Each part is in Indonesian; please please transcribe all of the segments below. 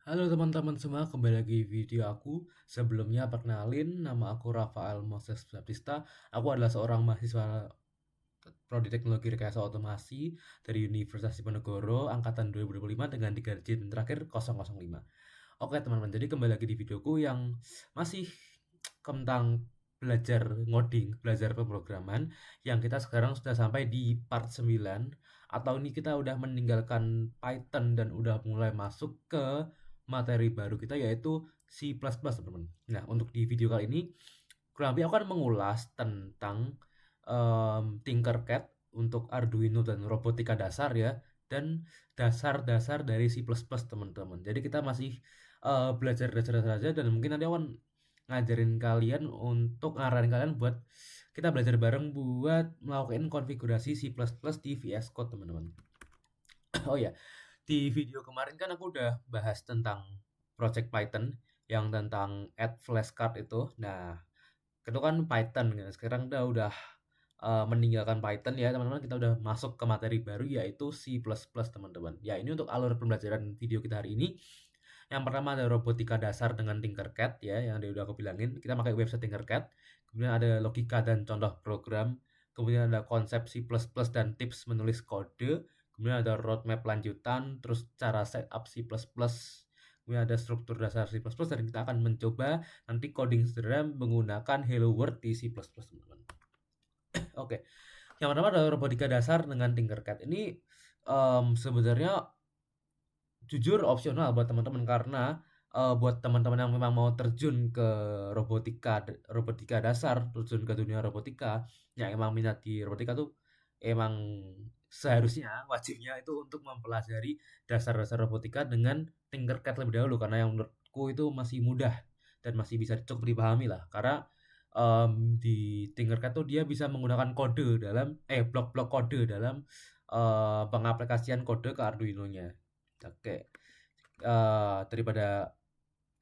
Halo teman-teman semua, kembali lagi video aku. Sebelumnya perkenalin, nama aku Rafael Moses Baptista. Aku adalah seorang mahasiswa Prodi Teknologi Rekayasa Otomasi dari Universitas Diponegoro angkatan 2025 dengan 3 digit terakhir 005. Oke teman-teman, jadi kembali lagi di videoku yang masih tentang belajar ngoding, belajar pemrograman, yang kita sekarang sudah sampai di part 9, atau ini kita udah meninggalkan Python dan udah mulai masuk ke materi baru kita, yaitu C++, teman-teman. Nah, untuk di video kali ini kurang lebih aku akan mengulas tentang Tinkercad untuk Arduino dan robotika dasar ya, dan dasar-dasar dari C++, teman-teman. Jadi kita masih belajar dasar-dasar aja, dan mungkin nanti aku akan ngajarin kalian untuk ngarahin kalian buat kita belajar bareng buat melakukan konfigurasi C++ di VS Code, teman-teman. Oh ya, di video kemarin kan aku udah bahas tentang project Python yang tentang add flashcard itu. Nah, itu kan Python kan. Sekarang kita udah meninggalkan Python ya, teman-teman. Kita udah masuk ke materi baru, yaitu C++, teman-teman. Ya, ini untuk alur pembelajaran video kita hari ini. Yang pertama ada robotika dasar dengan Tinkercad ya, yang udah aku bilangin. Kita pakai website Tinkercad. Kemudian ada logika dan contoh program. Kemudian ada konsep C++ dan tips menulis kode. Kemudian ada roadmap lanjutan, terus cara setup C++. Kemudian ada struktur dasar C++, dan kita akan mencoba nanti coding sederhana menggunakan Hello World di C++, teman-teman. Oke, yang pertama adalah robotika dasar dengan Tinkercad. Ini sebenarnya jujur opsional buat teman-teman, karena buat teman-teman yang memang mau terjun ke robotika dasar, terjun ke dunia robotika, yang emang minat di robotika tuh emang seharusnya wajibnya itu untuk mempelajari dasar-dasar robotika dengan Tinkercad lebih dahulu, karena yang menurutku itu masih mudah dan masih bisa cukup dipahami lah, karena di Tinkercad tuh dia bisa menggunakan kode dalam blok-blok kode dalam pengaplikasian kode ke Arduino-nya. Oke, daripada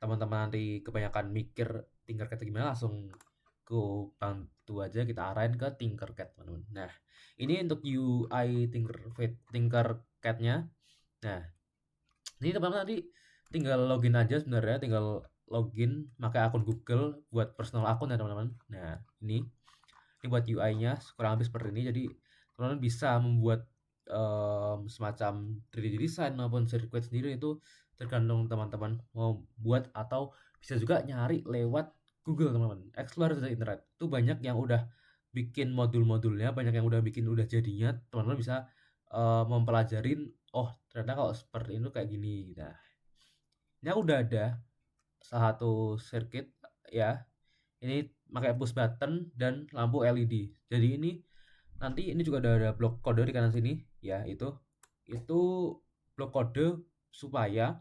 teman-teman nanti kebanyakan mikir Tinkercad gimana, langsung ku bantu aja, kita arahin ke Tinkercad, teman-teman. Nah, ini untuk UI Tinkercad-nya. Nah, ini teman-teman nanti tinggal login aja sebenarnya, tinggal login pakai akun Google buat personal akun ya, teman-teman. Nah, ini buat UI-nya kurang lebih seperti ini. Jadi teman-teman bisa membuat semacam 3D design maupun sirkuit sendiri, itu tergantung teman-teman mau buat, atau bisa juga nyari lewat Google, teman-teman. Explore dari internet. Itu banyak yang udah bikin modul-modulnya, banyak yang udah bikin udah jadinya. Teman-teman bisa mempelajarin, oh ternyata kalau seperti itu kayak gini. Nah, ini udah ada satu circuit ya. Ini pakai push button dan lampu LED. Jadi ini nanti ini juga ada blok kode di kanan sini ya, itu blok kode supaya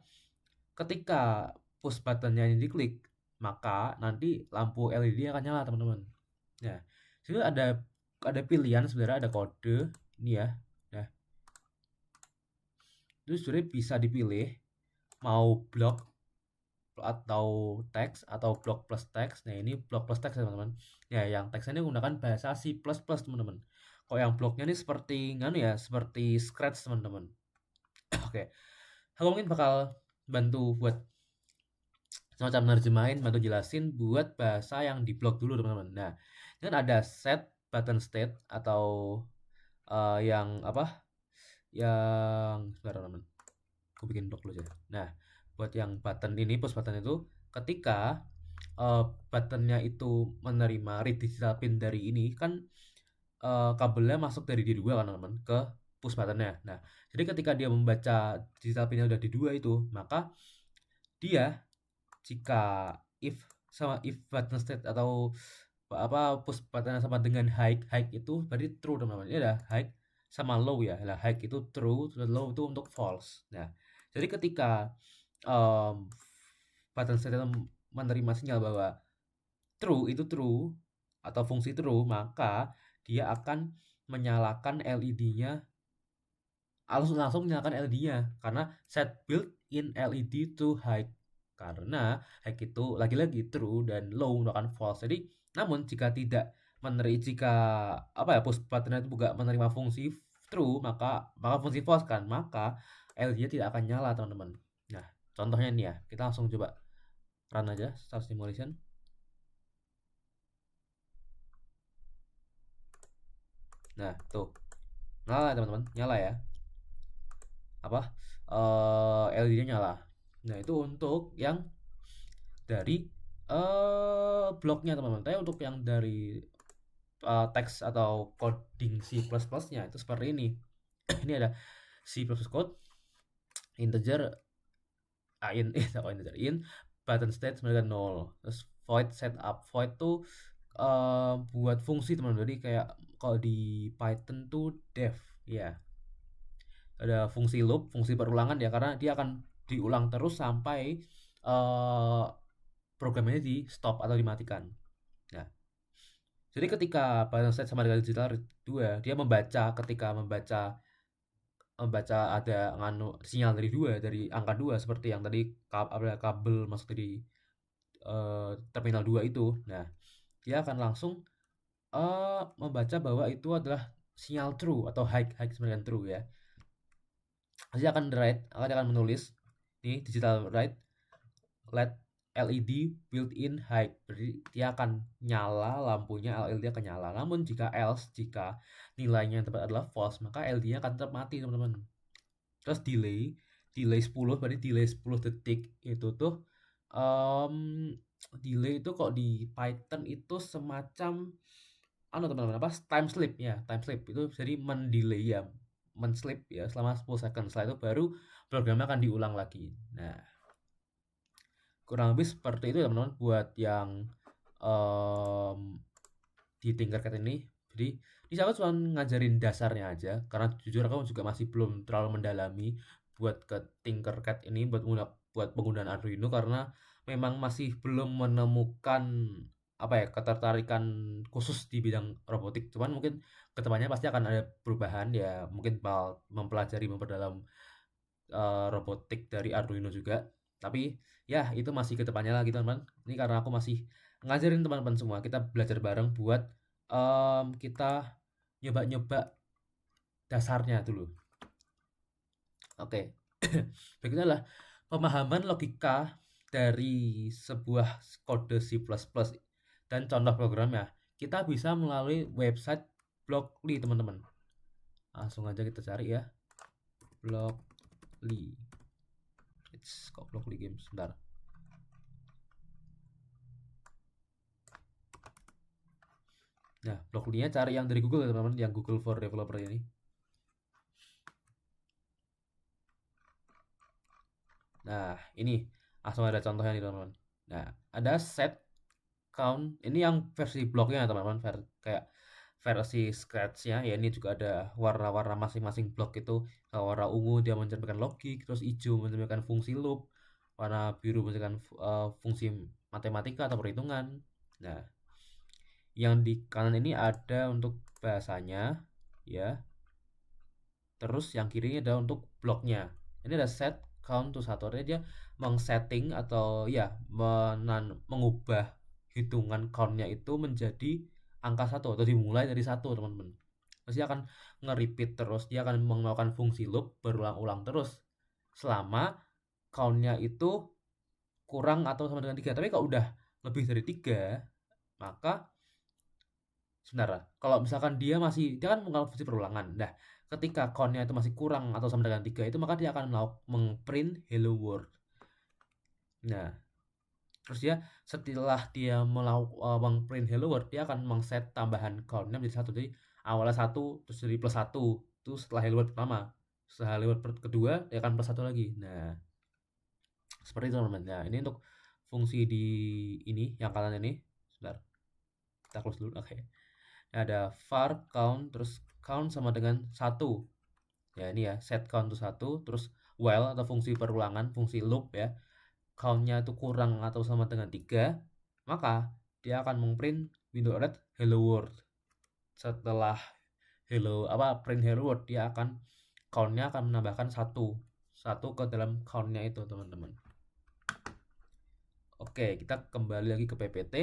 ketika push buttonnya ini diklik, maka nanti lampu LED akan nyala, teman-teman. Nah, sini ada pilihan sebenarnya, ada kode ini ya. Nah, itu sebenarnya bisa dipilih mau blok atau teks atau blok plus teks. Nah, ini blok plus teks ya, teman-teman. Ya, yang teksnya ini menggunakan bahasa C++, teman-teman. Kalau yang bloknya ini seperti Scratch, teman-teman. Oke, aku mungkin bakal bantu buat semacam nerjemahin, bantu jelasin buat bahasa yang di blok dulu, teman-teman. Nah, ini kan ada set button state, atau yang apa? Yang sebentar, teman-teman. Aku bikin blok dulu aja. Nah, buat yang button ini, push button itu, ketika buttonnya itu menerima read digital pin dari ini kan, kabelnya masuk dari D2 kan, teman-teman, ke push buttonnya. Nah, jadi ketika dia membaca digital pinnya udah di 2 itu, maka dia, jika if button state atau apa push button sama dengan high itu berarti true, teman-teman. Ini ada high sama low ya. Nah, high itu true, low itu untuk false. Nah, jadi ketika button state itu menerima sinyal bahwa true itu true atau fungsi true, maka dia akan menyalakan LED-nya, langsung menyalakan LED-nya, karena set built in LED to high, karena high itu lagi-lagi true dan low merupakan false. Jadi namun jika tidak jika push button itu juga menerima fungsi true, maka fungsi false kan, maka LED-nya tidak akan nyala, teman-teman. Nah, contohnya nih ya, kita langsung coba run aja start simulation. Nah tuh nyala teman-teman, nyala ya, apa LED-nya nyala. Nah itu untuk yang dari bloknya teman-teman. Tapi untuk yang dari teks atau coding C++ nya itu seperti ini. Ini ada C++ code integer in button state sebenarnya 0, terus void setup. Void tuh buat fungsi teman-teman. Jadi kayak kalau di Python tuh def ya, ada fungsi loop, fungsi perulangan ya, karena dia akan diulang terus sampai programnya di stop atau dimatikan. Nah, jadi ketika button state sama dengan digital read 2, dia ketika membaca ada sinyal dari angka 2 seperti yang tadi kabel masuk dari terminal 2 itu. Nah, dia akan langsung membaca bahwa itu adalah sinyal true atau high sebenarnya true ya. Dia akan menulis ini digital write LED built-in high. Berarti dia akan nyala, lampunya LED akan nyala. Namun jika nilainya yang tepat adalah false, maka LED-nya akan tetap mati teman-teman. Terus delay 10, berarti delay 10 detik itu tuh delay itu kok di Python itu semacam teman-teman, apa, time slip ya, time slip itu jadi mendelay ya, menslip ya selama 10 second. Setelah itu baru programnya akan diulang lagi. Nah, kurang lebih seperti itu teman-teman buat yang di Tinkercad ini. Jadi ini aku cuma ngajarin dasarnya aja, karena jujur aku juga masih belum terlalu mendalami buat ke Tinkercad ini, buat penggunaan Arduino, karena memang masih belum menemukan ketertarikan khusus di bidang robotik. Cuman mungkin kedepannya pasti akan ada perubahan ya, mungkin memperdalam robotik dari Arduino juga. Tapi ya itu masih kedepannya lagi teman-teman. Ini karena aku masih ngajarin teman-teman semua, kita belajar bareng buat kita nyoba-nyoba dasarnya dulu. Oke. Berikutnya adalah pemahaman logika dari sebuah kode C++ dan contoh programnya. Kita bisa melalui website Blockly teman-teman. Langsung aja kita cari ya, Blockly. Kok Blockly Games, sebentar. Nah, Blockly-nya cari yang dari Google teman-teman, yang Google for Developer ini. Nah, ini langsung ada contohnya nih teman-teman. Nah, ada set count, ini yang versi bloknya teman-teman, kayak versi scratch-nya ya. Ini juga ada warna-warna masing-masing blok itu. Warna ungu dia mencerminkan logik, terus hijau mencerminkan fungsi loop, warna biru mencerminkan fungsi matematika atau perhitungan. Nah, yang di kanan ini ada untuk bahasanya ya, terus yang kirinya ada untuk bloknya. Ini ada set count to 1, artinya dia mengsetting atau ya mengubah hitungan countnya itu menjadi angka 1 atau dimulai dari 1 teman-teman. Terus dia akan nge-repeat terus, dia akan melakukan fungsi loop berulang-ulang terus selama countnya itu kurang atau sama dengan 3. Tapi kalau udah lebih dari 3, maka sebentar, kalau misalkan dia kan melakukan fungsi perulangan. Nah, ketika countnya itu masih kurang atau sama dengan 3 itu, maka dia akan meng-print hello world. Nah, terus dia setelah dia meng-print hello world, dia akan meng-set tambahan countnya menjadi 1. Jadi awalnya 1 terus jadi plus 1 itu setelah hello world pertama. Setelah hello world kedua dia akan plus 1 lagi. Nah, seperti itu teman-teman. Nah, ini untuk fungsi di ini yang kanan ini. Sebentar, kita close dulu. Oke. Ada var count, terus count sama dengan 1 ya, ini ya, set count to 1, terus while atau fungsi perulangan, fungsi loop ya, countnya itu kurang atau sama dengan 3, maka dia akan mengprint window red hello world. Setelah print hello world, dia akan countnya akan menambahkan 1 ke dalam countnya itu teman-teman. Oke, kita kembali lagi ke PPT,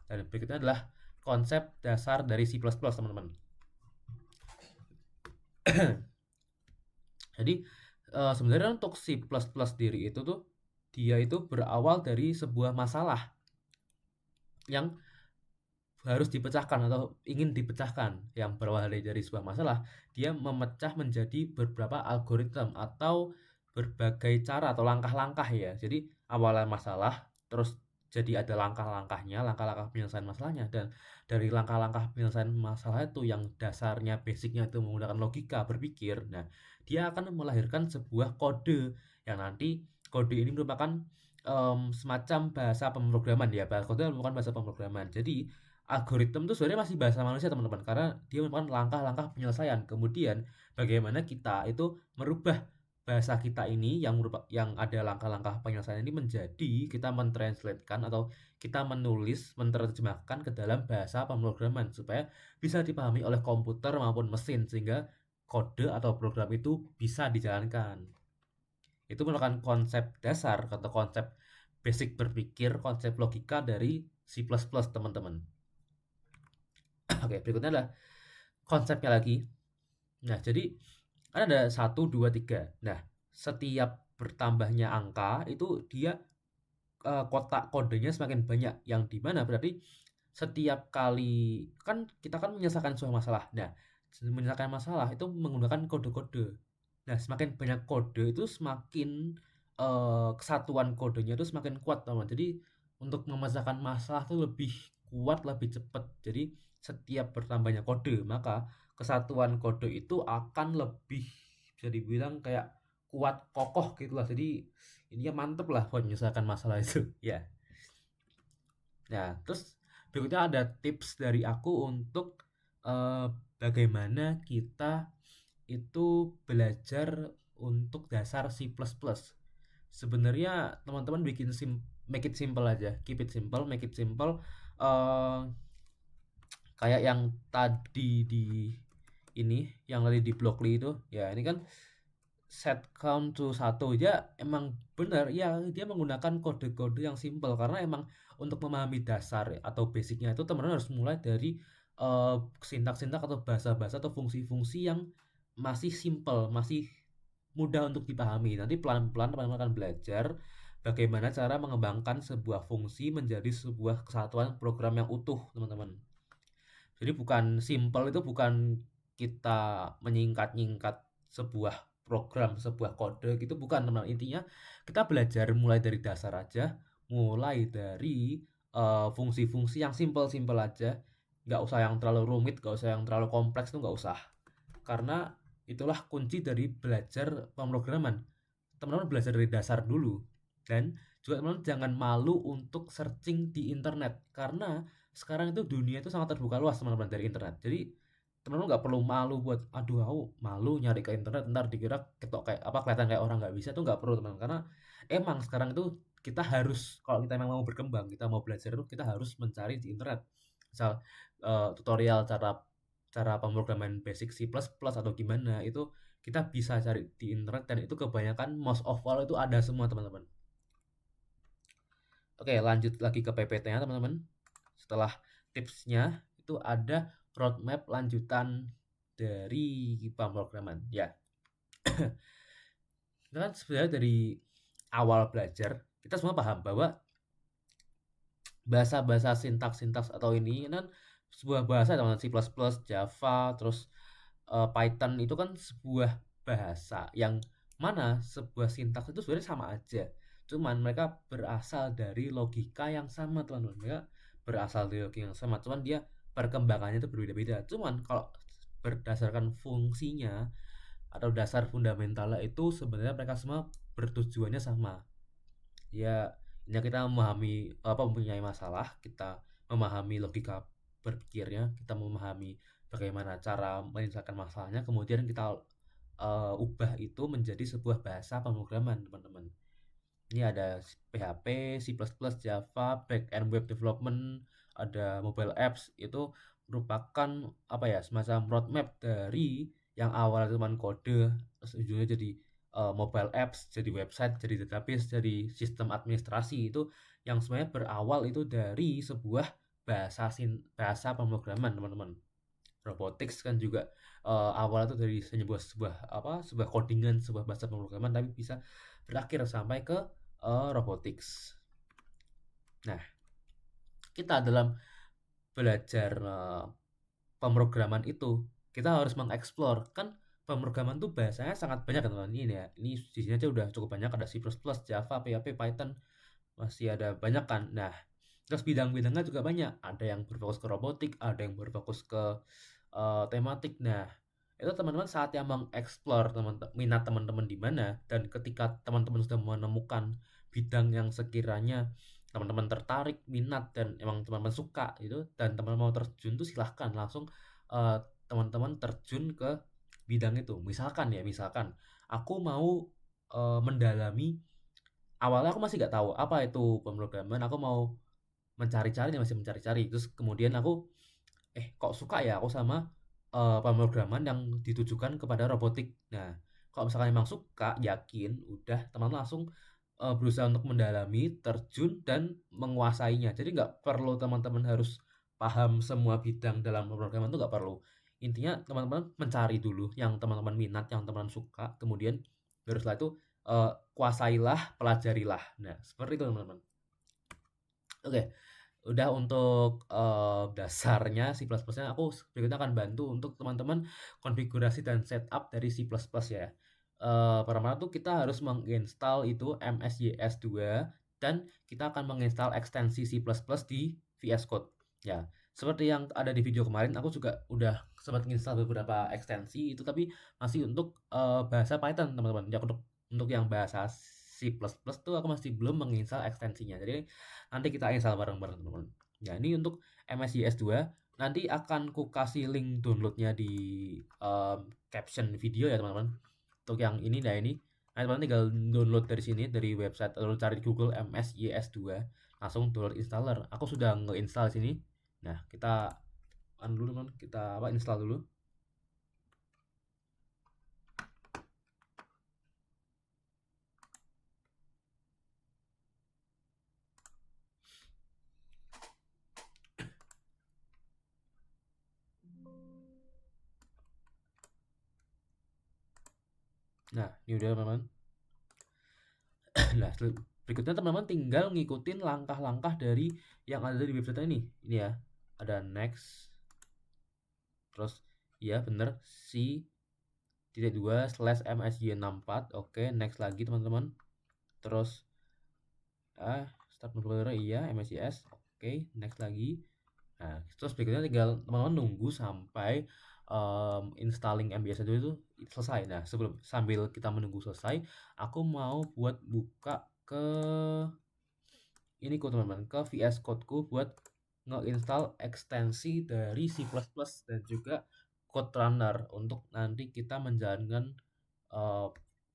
dan berikutnya adalah konsep dasar dari C++ teman-teman. Jadi sebenarnya untuk C++ sendiri itu tuh dia itu berawal dari sebuah masalah yang harus dipecahkan atau ingin dipecahkan. Yang berawal dari sebuah masalah, dia memecah menjadi beberapa algoritma atau berbagai cara atau langkah-langkah ya. Jadi awalnya masalah, terus jadi ada langkah-langkahnya, langkah-langkah penyelesaian masalahnya, dan dari langkah-langkah penyelesaian masalah itu yang dasarnya basicnya itu menggunakan logika berpikir. Nah, dia akan melahirkan sebuah kode yang nanti kode ini merupakan semacam bahasa pemrograman ya. Bahasa kode merupakan bahasa pemrograman. Jadi algoritma itu sebenarnya masih bahasa manusia teman-teman, karena dia merupakan langkah-langkah penyelesaian. Kemudian bagaimana kita itu merubah bahasa kita ini yang ada langkah-langkah penyelesaian ini menjadi kita mentranslatekan atau kita menerjemahkan ke dalam bahasa pemrograman supaya bisa dipahami oleh komputer maupun mesin sehingga kode atau program itu bisa dijalankan. Itu merupakan konsep dasar atau konsep basic berpikir, konsep logika dari C++, teman-teman. Oke, berikutnya adalah konsepnya lagi. Nah, jadi kan ada 1, 2, 3. Nah, setiap bertambahnya angka itu dia kotak kodenya semakin banyak, yang dimana berarti setiap kali kan kita kan menyelesaikan sebuah masalah. Nah, menyelesaikan masalah itu menggunakan kode-kode. Nah, semakin banyak kode itu semakin kesatuan kodenya itu semakin kuat, teman. Jadi untuk memecahkan masalah itu lebih kuat, lebih cepat. Jadi setiap bertambahnya kode, maka kesatuan kode itu akan lebih bisa dibilang kayak kuat, kokoh gitulah. Jadi ininya mantep lah buat menyelesaikan masalah itu. Ya. Nah, terus berikutnya ada tips dari aku untuk bagaimana kita itu belajar untuk dasar C++. Sebenarnya teman-teman make it simple aja, keep it simple, make it simple. Eh, Kayak yang tadi yang tadi di Blockly itu, ya ini kan set count to 1 aja emang benar ya, dia menggunakan kode-kode yang simple karena emang untuk memahami dasar atau basicnya itu teman-teman harus mulai dari sintak-sintak atau bahasa-bahasa atau fungsi-fungsi yang masih simple, masih mudah untuk dipahami. Nanti pelan-pelan teman-teman akan belajar bagaimana cara mengembangkan sebuah fungsi menjadi sebuah kesatuan program yang utuh, teman-teman. Jadi bukan simple itu bukan kita menyingkat-nyingkat sebuah program, sebuah kode gitu, bukan, teman. Intinya kita belajar mulai dari dasar aja, mulai dari fungsi-fungsi yang simple-simple aja, nggak usah yang terlalu rumit, nggak usah yang terlalu kompleks, tuh nggak usah. Karena itulah kunci dari belajar pemrograman. Teman-teman belajar dari dasar dulu, dan juga teman-teman jangan malu untuk searching di internet, karena sekarang itu dunia itu sangat terbuka luas teman-teman dari internet. Jadi teman-teman nggak perlu malu buat aduh aku malu nyari ke internet ntar dikira ketok kayak apa, kelihatan kayak orang nggak bisa, tuh nggak perlu, teman. Karena emang sekarang itu kita harus, kalau kita memang mau berkembang, kita mau belajar itu kita harus mencari di internet. Misal tutorial cara cara pemrograman basic C++ atau gimana, itu kita bisa cari di internet, dan itu kebanyakan most of all itu ada semua, teman-teman. Oke, lanjut lagi ke PPT-nya, teman-teman. Setelah tipsnya itu ada roadmap lanjutan dari pemrograman. Ya, itu kan sebenarnya dari awal belajar kita semua paham bahwa bahasa-bahasa sintaks-sintaks atau ini kan sebuah bahasa, teman-teman. C++, Java, terus Python itu kan sebuah bahasa yang mana sebuah sintaks itu sebenarnya sama aja. Cuman mereka berasal dari logika yang sama, teman-teman. Mereka berasal dari logika yang sama, cuman dia perkembangannya itu berbeda-beda. Cuman kalau berdasarkan fungsinya atau dasar fundamentalnya itu sebenarnya mereka semua bertujuannya sama. Ya, ini kita memahami mempunyai masalah, kita memahami logika berpikirnya, kita memahami bagaimana cara menyelesaikan masalahnya, kemudian kita ubah itu menjadi sebuah bahasa pemrograman, teman-teman. Ini ada PHP, C++, Java, back-end web development, ada mobile apps. Itu merupakan apa ya, semacam roadmap dari yang awalnya cuma kode, terus ujungnya jadi mobile apps, jadi website, jadi database, jadi sistem administrasi. Itu yang sebenarnya berawal itu dari sebuah bahasa pemrograman, teman-teman. Robotics kan juga awalnya itu dari sebuah codingan, sebuah bahasa pemrograman, tapi bisa berakhir sampai ke robotics. Nah, kita dalam belajar pemrograman itu, kita harus mengeksplor. Kan pemrograman tuh bahasanya sangat banyak teman-teman. Ini ya, ini di sini aja udah cukup banyak, ada C++, Java, PHP, Python, masih ada banyak kan. Nah, terus bidang-bidangnya juga banyak. Ada yang berfokus ke robotik, ada yang berfokus ke tematik. Nah, itu teman-teman saatnya mengeksplor minat teman-teman di mana, dan ketika teman-teman sudah menemukan bidang yang sekiranya teman-teman tertarik, minat, dan emang teman-teman suka gitu, dan teman-teman mau terjun tuh silahkan langsung eh, teman-teman terjun ke bidang itu. Misalkan aku mau mendalami, awalnya aku masih nggak tahu apa itu pemrograman, aku mau mencari-cari, masih mencari-cari, terus kemudian aku kok suka ya aku sama pemrograman yang ditujukan kepada robotik. Nah, kalau misalkan emang suka, yakin, udah teman langsung berusaha untuk mendalami, terjun, dan menguasainya. Jadi nggak perlu teman-teman harus paham semua bidang dalam pemrograman, itu nggak perlu. Intinya teman-teman mencari dulu yang teman-teman minat, yang teman suka, kemudian baru setelah itu kuasailah, pelajarilah. Nah, seperti itu teman-teman. Oke. Udah untuk dasarnya C++ nya, aku berikutnya akan bantu untuk teman-teman konfigurasi dan setup dari C++ ya. Pertama tuh kita harus menginstal itu MSJS2, dan kita akan menginstal ekstensi C++ di VS Code ya. Seperti yang ada di video kemarin, aku juga udah sempat menginstal beberapa ekstensi itu, tapi masih untuk bahasa Python teman-teman. Ya, untuk yang bahasa C++ tuh aku masih belum menginstal ekstensinya. Jadi nanti kita install bareng-bareng teman-teman. Ya, ini untuk MSJS2, nanti akan ku kasih link downloadnya di caption video ya teman-teman. Untuk yang ini, nah ini, nah teman-teman tinggal download dari sini, dari website, lalu cari Google MSJS2, langsung download installer. Aku sudah nge-install sini. Nah, kita dulu teman, kita install dulu. Nah, ini udah teman-teman. Nah, berikutnya teman-teman tinggal ngikutin langkah-langkah dari yang ada di website ini. Ini ya, ada next, terus ya bener C.2/msj64. Oke, next lagi teman-teman. Terus start multiplayer, iya, MSJS. Oke, next lagi. Nah, terus berikutnya tinggal teman-teman nunggu sampai installing MBS itu selesai. Nah, sambil kita menunggu selesai, aku mau buat buka ke ini teman-teman, ke VS Codeku buat nge-install ekstensi dari C++ dan juga Code Runner untuk nanti kita menjalankan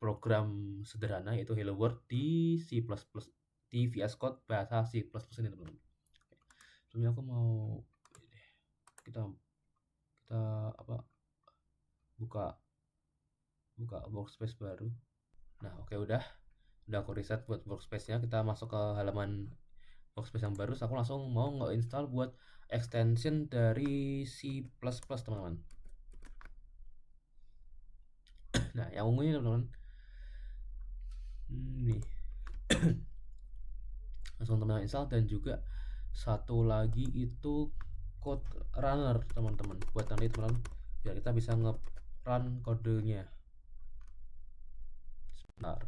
program sederhana yaitu Hello World di C++, di VS Code bahasa C++ ini teman-teman. Sebelumnya aku mau kita buka workspace baru. Nah, oke, udah aku reset buat workspace-nya. Kita masuk ke halaman workspace yang baru. Aku langsung mau nge-install buat extension dari C++ teman-teman. Nah, yang ungu ini teman-teman, nih langsung teman-teman install. Dan juga satu lagi itu Code Runner teman-teman, buat nanti teman-teman ya kita bisa nge-run kodenya. Sebentar.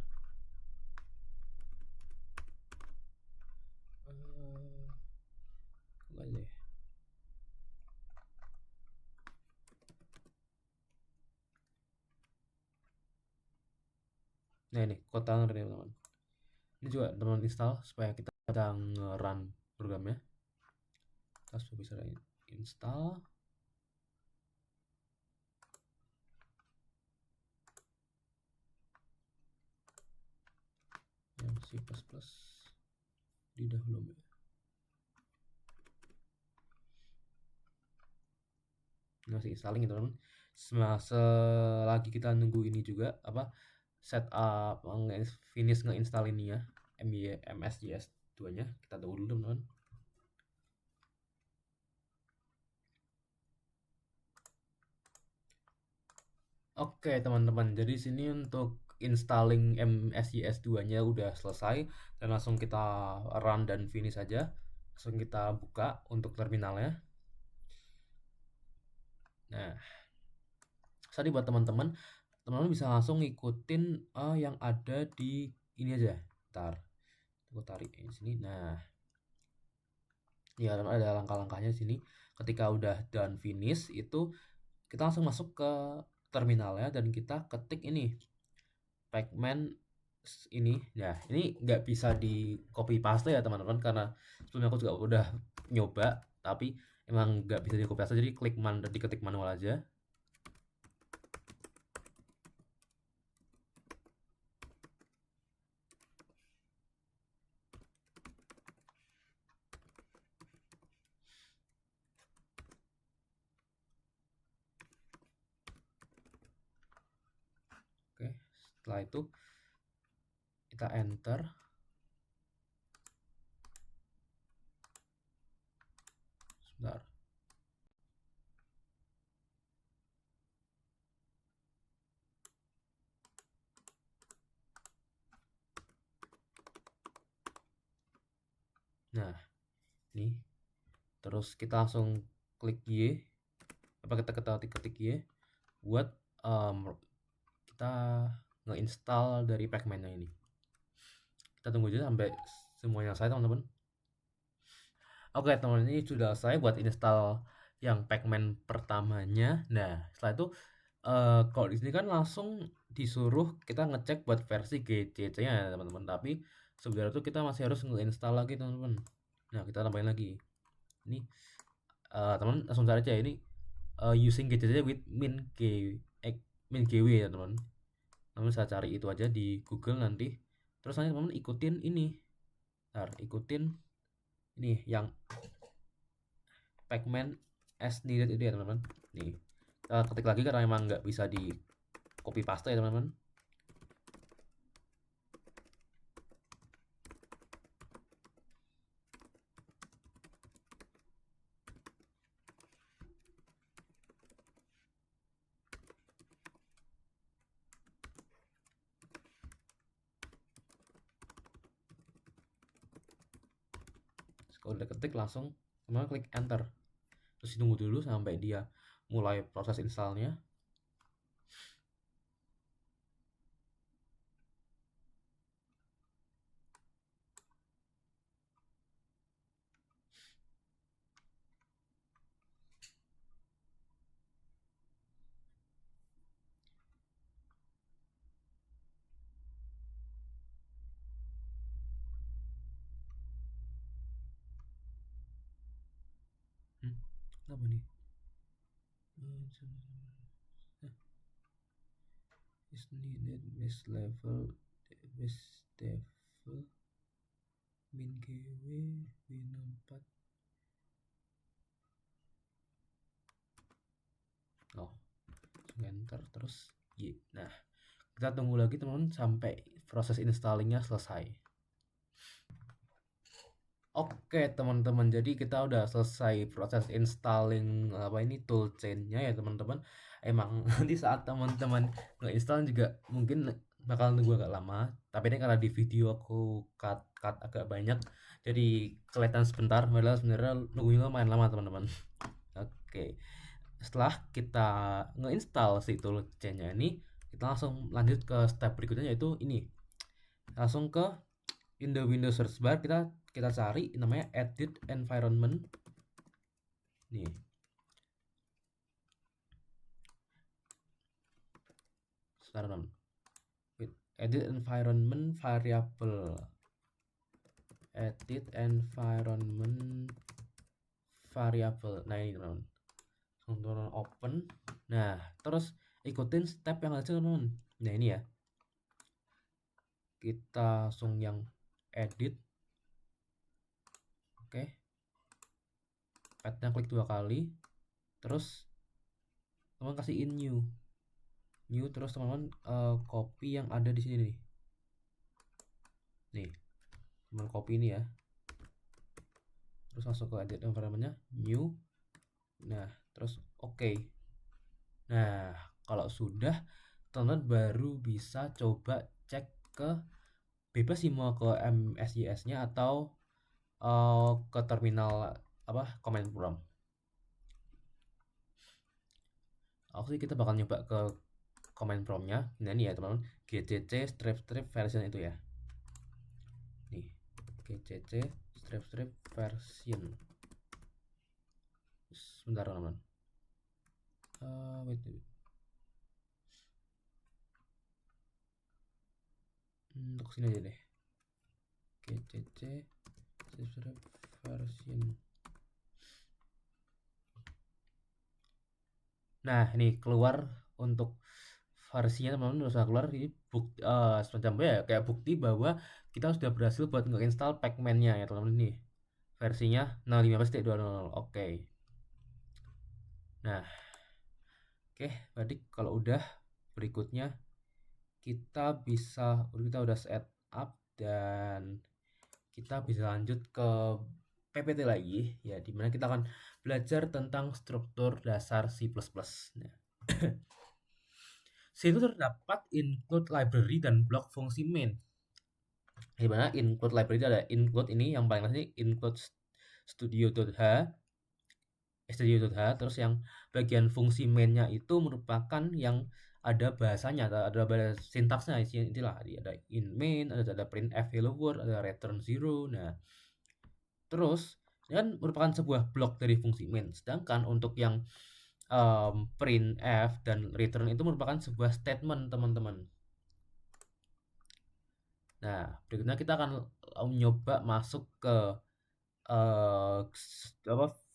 Nah, ini Code Runner nih teman-teman. Ini juga teman-teman install supaya kita bisa nge-run programnya. Kita bisa install. Yang C++ di dahulu ya. Masih installing ya teman-teman. Selagi kita nunggu ini juga setup finish nge-install ini ya, MSJS2 nya, kita tunggu dulu teman-teman. Oke teman-teman, jadi sini untuk installing MSIS2-nya udah selesai dan langsung kita run dan finish aja. Langsung kita buka untuk terminalnya. Nah, tadi buat teman-teman bisa langsung ngikutin yang ada di ini aja. Ntar aku tarik di sini. Nah, ya ada langkah-langkahnya di sini. Ketika udah done finish itu kita langsung masuk ke terminalnya dan kita ketik ini pacman ini. Ya, ini nggak bisa di copy paste ya teman-teman, karena sebelumnya aku juga udah nyoba tapi emang nggak bisa di copy paste, jadi diketik manual aja. Oke, setelah itu kita enter. Sebentar. Nah, ini terus kita langsung klik Y, kita ketik Y buat kita ngeinstall dari pacman-nya ini. Kita tunggu aja sampai semuanya selesai teman-teman. Oke teman-teman, ini sudah selesai buat install yang pacman pertamanya. Nah, setelah itu kalau di sini kan langsung disuruh kita ngecek buat versi GCC-nya ya teman-teman, tapi sebenarnya itu kita masih harus nge-install lagi teman-teman. Nah, kita tambahin lagi ini, teman langsung cari aja ini using GCC with min GW ya teman. Teman bisa cari itu aja di Google nanti. Terus nanti teman ikutin ini, ikutin ini yang pacman as needed itu ya teman-teman. Nih, kita ketik lagi karena memang nggak bisa di copy paste ya teman-teman. Kalau udah ketik langsung teman klik enter, terus tunggu dulu sampai dia mulai proses installnya. Apa nih? Is needed base level min GW Win4. Enter terus Y. Nah, kita tunggu lagi teman-teman sampai proses installingnya selesai. Oke teman-teman, jadi kita udah selesai proses installing toolchain-nya ya teman-teman. Emang nanti saat teman-teman nge-install juga mungkin bakal nunggu agak lama, tapi ini karena di video aku cut agak banyak, jadi kelihatan sebentar, padahal sebenarnya nunggunya lumayan lama teman-teman. Oke, setelah kita nge-install si toolchain-nya ini, kita langsung lanjut ke step berikutnya, yaitu ini. Langsung ke in the Windows search bar kita cari namanya edit environment. Nih. Sekarang edit environment variable. Edit environment variable. Nah, ini teman-teman. Langsung open. Nah, terus ikutin step yang ada teman-teman. Nah, ini ya. Kita langsung yang edit. Oke. Petnya klik 2 kali. Terus teman kasih in new, terus teman-teman copy yang ada di sini nih. Teman copy ini ya. Terus masuk ke edit environment-nya, new. Nah, terus oke. Nah, kalau sudah teman-teman baru bisa coba cek ke bebas sih mau ke MSIS-nya atau ke terminal command prompt. Oke, kita bakal nyoba ke command prompt-nya. Nah ini ya teman-teman, gcc strip version itu ya. Nih, gcc strip version. Sebentar teman-teman. Wait. Untuk sini aja deh. gcc strip version. Nah, ini keluar untuk versinya teman-teman udah keluar ini bukti semacam ya kayak bukti bahwa kita sudah berhasil buat nge-install Pacman-nya ya teman-teman nih. Versinya 0.15.2.0. Oke. Nah, oke, berarti kalau udah berikutnya kita udah set up dan kita bisa lanjut ke PPT lagi ya, dimana kita akan belajar tentang struktur dasar C++. Nah, C itu terdapat include library dan blok fungsi main. Dimana include library itu ada include ini yang paling atas ini include studio.h, terus yang bagian fungsi mainnya itu merupakan yang ada bahasanya, ada bahasa sintaksnya, itulah ada in main, ada printf hello world, ada return 0. Nah, terus ini kan merupakan sebuah blok dari fungsi main, sedangkan untuk yang printf dan return itu merupakan sebuah statement teman-teman. Nah, berikutnya kita akan nyoba masuk ke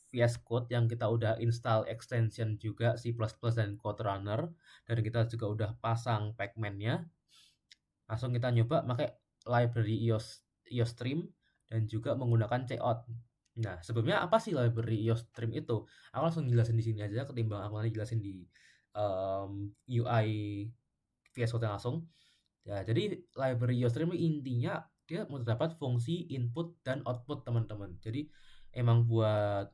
VS Code yang kita udah install extension juga C++ dan Code Runner, dan kita juga udah pasang Pacman-nya. Langsung kita nyoba pakai library iostream dan juga menggunakan cout. Nah, sebelumnya apa sih library iostream itu? Aku langsung jelasin di sini aja ketimbang aku nanti jelasin di UI VS Code langsung. Ya, jadi library iostream intinya dia terdapat fungsi input dan output teman-teman. Jadi emang buat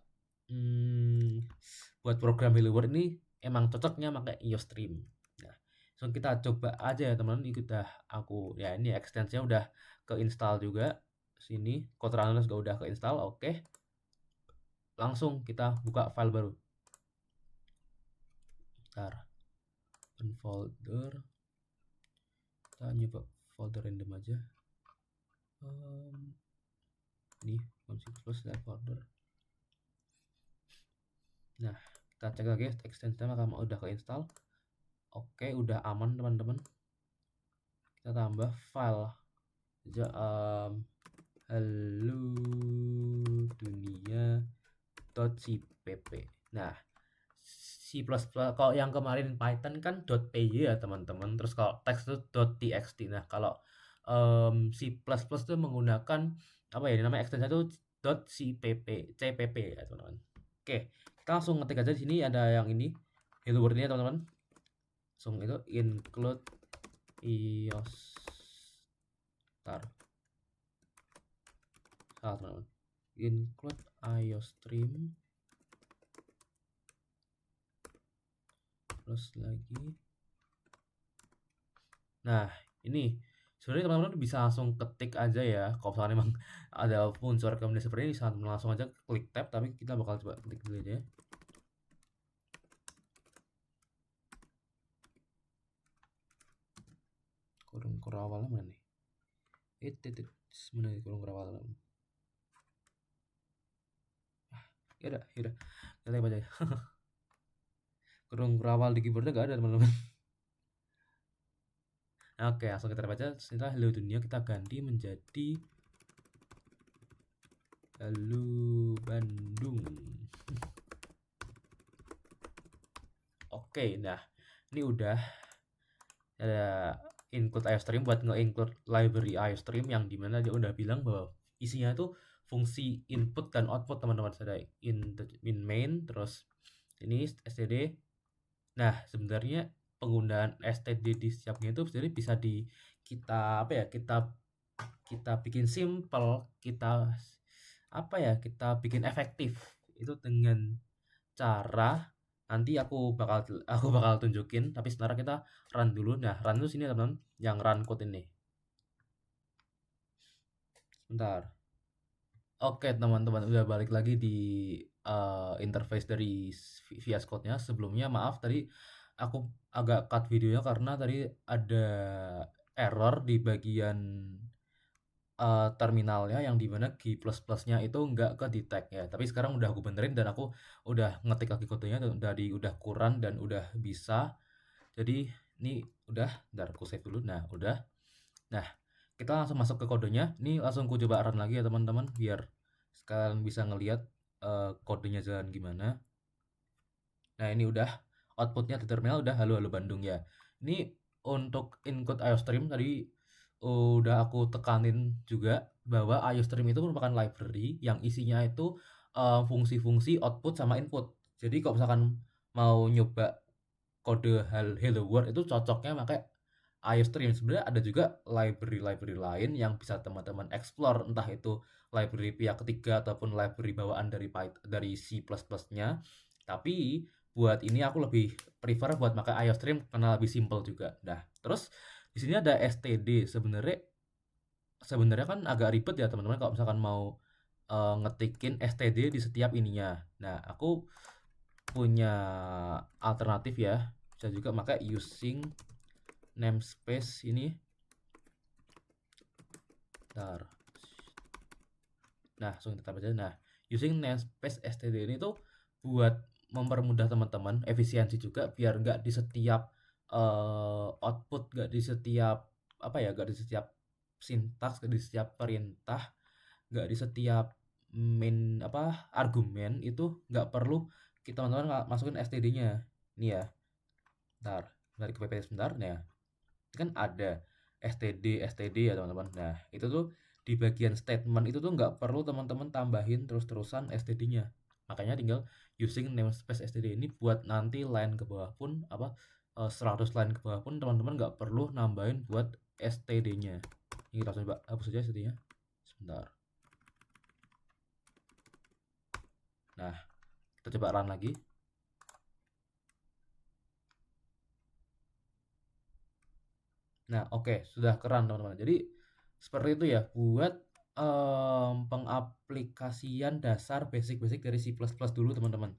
program Hello World ini emang cocoknya pakai iostream. Nah, so kita coba aja ya teman-teman. Ini udah ini extensinya udah keinstall juga. Sini Code Runner juga udah keinstall. Oke. Langsung kita buka file baru. Bentar. Open folder. Kita nyoba folder random aja. Ini C++ folder. Nah, kita cek lagi extensionnya apakah udah keinstall. Oke, udah aman teman-teman. Kita tambah file aja hello dunia.cpp. Nah, C++ kalau yang kemarin Python kan .py ya teman-teman, terus kalau teks itu .txt. Nah, kalau C++ itu menggunakan namanya extension itu .cpp ya teman-teman. Oke, kita langsung ngetik aja di sini, ada yang ini hello world ini teman-teman. Langsung itu include iostream. Salah teman-teman. Include iostream. Terus lagi. Nah, ini sebenarnya teman-teman bisa langsung ketik aja ya. Kalau misalnya memang ada unsur rekomendasi seperti ini, bisa langsung aja klik tab, tapi kita bakal coba klik dulu aja. Kurung awalnya mana nih? Mana nih kurung awalnya? Yaudah, kita lihat aja. Kurung awal di keyboardnya gak ada teman-teman. Oke, langsung kita baca. Setelah hello dunia kita ganti menjadi halo Bandung. Oke, nah ini udah ada include iostream buat nge-include library iostream yang dimana dia udah bilang bahwa isinya itu fungsi input dan output teman-teman. Ada in main, terus ini std. Nah, sebenarnya penggunaan std di setiapnya itu sebenarnya bisa kita bikin simple, kita bikin efektif itu dengan cara Nanti aku bakal tunjukin, tapi sebentar kita run dulu. Nah, run itu sini teman-teman, yang run code ini. Sebentar. Oke teman-teman, udah balik lagi di interface dari VS Code-nya. Sebelumnya maaf tadi aku agak cut videonya karena tadi ada error di bagian terminalnya, yang dimana key plus-plusnya itu nggak ke detect ya. Tapi sekarang udah aku benerin dan aku udah ngetik lagi kodenya dan udah kurang dan udah bisa. Jadi ini udah, bentar aku save dulu. Nah, udah. Nah, kita langsung masuk ke kodenya. Ini langsung ku coba run lagi ya teman-teman, biar sekalian bisa ngelihat kodenya jalan gimana. Nah, ini udah outputnya di terminal udah halo halo Bandung ya. Ini untuk include IOStream tadi udah aku tekanin juga bahwa IOStream itu merupakan library yang isinya itu fungsi-fungsi output sama input. Jadi kalau misalkan mau nyoba kode hello world itu cocoknya pakai IOStream. Sebenarnya ada juga library-library lain yang bisa teman-teman explore, entah itu library pihak ketiga ataupun library bawaan dari C++-nya. Tapi buat ini aku lebih prefer buat pakai IOStream karena lebih simple juga. Nah, terus di sini ada std. Sebenarnya kan agak ribet ya teman-teman kalau misalkan mau ngetikin std di setiap ininya. Nah, aku punya alternatif ya, bisa juga pakai using namespace ini. Bentar. Nah, langsung kita baca. Nah, using namespace std ini tuh buat mempermudah teman-teman, efisiensi juga, biar nggak di setiap output, nggak di setiap nggak di setiap sintaks, nggak di setiap perintah, nggak di setiap main argumen itu nggak perlu kita teman-teman masukin std-nya. Ini ya. Bentar, dari ke PPT sebentar. Nah, kan ada std ya teman-teman. Nah, itu tuh di bagian statement itu tuh nggak perlu teman-teman tambahin terus-terusan std-nya. Makanya tinggal using namespace std ini buat nanti line ke bawah pun 100 line ke bawah pun teman-teman nggak perlu nambahin buat std-nya. Ini kita langsung hapus saja std-nya. Sebentar. Nah, kita coba run lagi. Nah, oke, sudah keren teman-teman. Jadi seperti itu ya buat pengaplikasian dasar basic-basic dari C++ dulu teman-teman.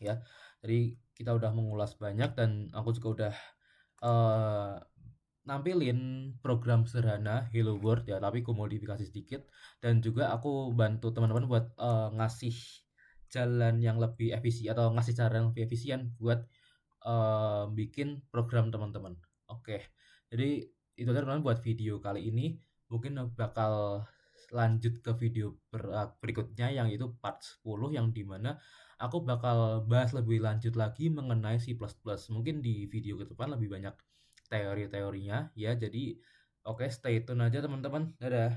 Ya, jadi kita udah mengulas banyak dan aku juga udah nampilin program sederhana Hello World ya, tapi aku modifikasi sedikit, dan juga aku bantu teman-teman buat ngasih jalan yang lebih efisien atau ngasih cara yang lebih efisien buat bikin program teman-teman. Oke, jadi itu teman-teman buat video kali ini. Mungkin bakal lanjut ke video berikutnya, yang itu part 10, yang dimana aku bakal bahas lebih lanjut lagi mengenai C++. Mungkin di video ke depan lebih banyak teori-teorinya ya. Jadi oke, stay tune aja teman-teman. Dadah.